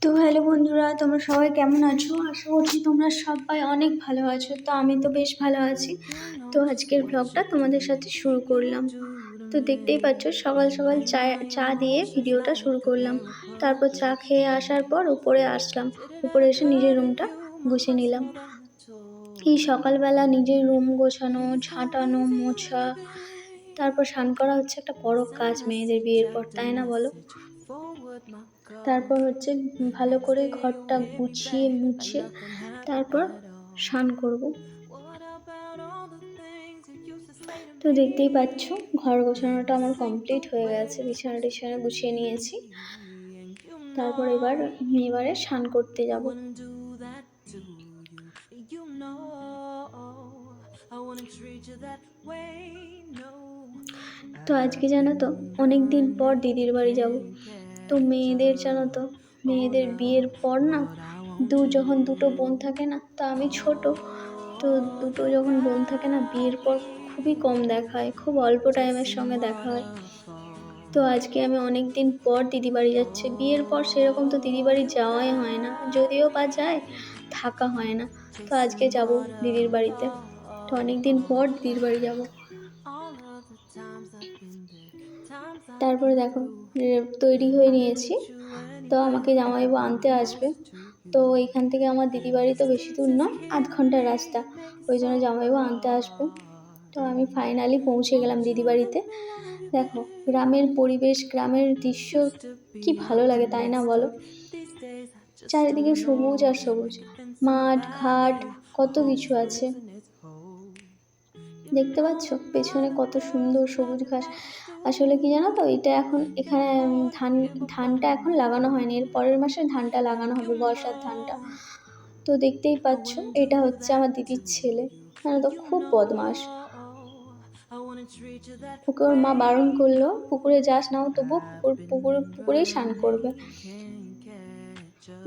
তো হ্যালো বন্ধুরা, তোমরা সবাই কেমন আছো? আশা করছি তোমরা সবাই অনেক ভালো আছো। তো আমি তো বেশ ভালো আছি। তো আজকের ব্লগটা তোমাদের সাথে শুরু করলাম। তো দেখতেই পাচ্ছ সকাল সকাল চা দিয়ে ভিডিওটা শুরু করলাম। তারপর চা খেয়ে আসার পর উপরে আসলাম। উপরে এসে নিজের রুমটা গুছিয়ে নিলাম। এই সকালবেলা নিজের রুম গোছানো, ঝাঁটানো, মোছা, তারপর স্নান করা হচ্ছে একটা বড় কাজ মেয়েদের বিয়ের পর, তাই না বলো? তারপর হচ্ছে ভালো করে ঘরটা গুছিয়ে মুছে তারপর স্নান করব। তো দেখতেই পাচ্ছ ঘর গোছানোটা আমার কমপ্লিট হয়ে গেছে, বিছানা টিছানা গুছিয়ে নিয়েছি। তারপর এবারে স্নান করতে যাব। তো আজকে জানো তো অনেক দিন পর দিদির বাড়ি যাব। তো মেয়েদের জানো তো মেয়েদের বিয়ের পর না যখন দুটো বোন থাকে না, তো আমি ছোট, তো দুটো যখন বোন থাকে না বিয়ের পর খুবই কম দেখা হয়, খুব অল্প টাইমের সঙ্গে দেখা হয়। তো আজকে আমি অনেক দিন পর দিদি বাড়ি যাচ্ছি। বিয়ের পর সেরকম তো দিদি বাড়ি যাওয়াই হয় না, যদিও বা যায় থাকা হয় না। তো আজকে যাব দিদির বাড়িতে। তো অনেক দিন পর দিদির বাড়ি যাব। তারপরে দেখো তৈরি হয়ে নিয়েছি। তো আমাকে জামাইবাবু আনতে আসবে। তো এখান থেকে আমার দিদি বাড়ি তো বেশি দূর নয়, 8 ঘন্টার রাস্তা। ওই জন্য জামাইবাবু আনতে আসবে। তো আমি ফাইনালি পৌঁছে গেলাম দিদি বাড়িতে। দেখো গ্রামের পরিবেশ, গ্রামের দৃশ্য কি ভালো লাগে, তাই না বলো? চারিদিকে সবুজ আর সবুজ, মাঠ ঘাট কত কিছু আছে। দেখতে পাচ্ছ পেছনে কত সুন্দর সবুজ ঘাস। আসলে কি জানো তো, এখানে ধানটা এখন লাগানো হয়নি, এর পরের মাসে ধানটা লাগানো হবে, বর্ষার ধানটা। তো দেখতেই পাচ্ছ এটা হচ্ছে আমার দিদির ছেলে, জানো তো খুব বদমাস। ওকে ওর মা বারণ করলো পুকুরে যাস না, তবু পুকুরেই স্নান করবে।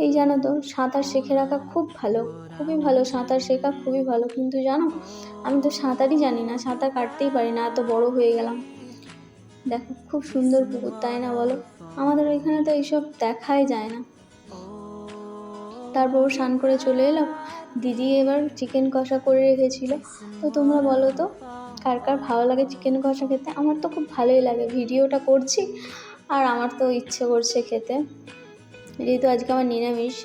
এই জানো তো সাঁতার শিখে রাখা খুব ভালো, খুবই ভালো, সাঁতার শেখা খুবই ভালো। কিন্তু জানো আমি তো সাঁতারই জানি না, সাঁতার কাটতেই পারি না, এত বড় হয়ে গেলাম। দেখো খুব সুন্দর পুকুর, তাই না বলো? আমাদের ওইখানে তো এইসব দেখাই যায় না। তারপর স্নান করে চলে এলাম। দিদি এবার চিকেন কষা করে রেখেছিল। তো তোমরা বলো তো কার কার ভালো লাগে চিকেন কষা খেতে? আমার তো খুব ভালোই লাগে, ভিডিওটা করছি আর আমার তো ইচ্ছে করছে খেতে, যেহেতু আজকে আমার নিরামিষ।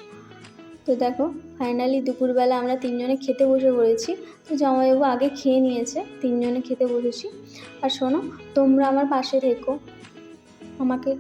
তো দেখো ফাইনালি দুপুরবেলা আমরা তিনজনে খেতে বসে পড়েছি। তো জামাইবাবু আগে খেয়ে নিয়েছে, তিনজনে খেতে বসেছি। আর শোনো, তোমরা আমার পাশে থেকো, আমাকে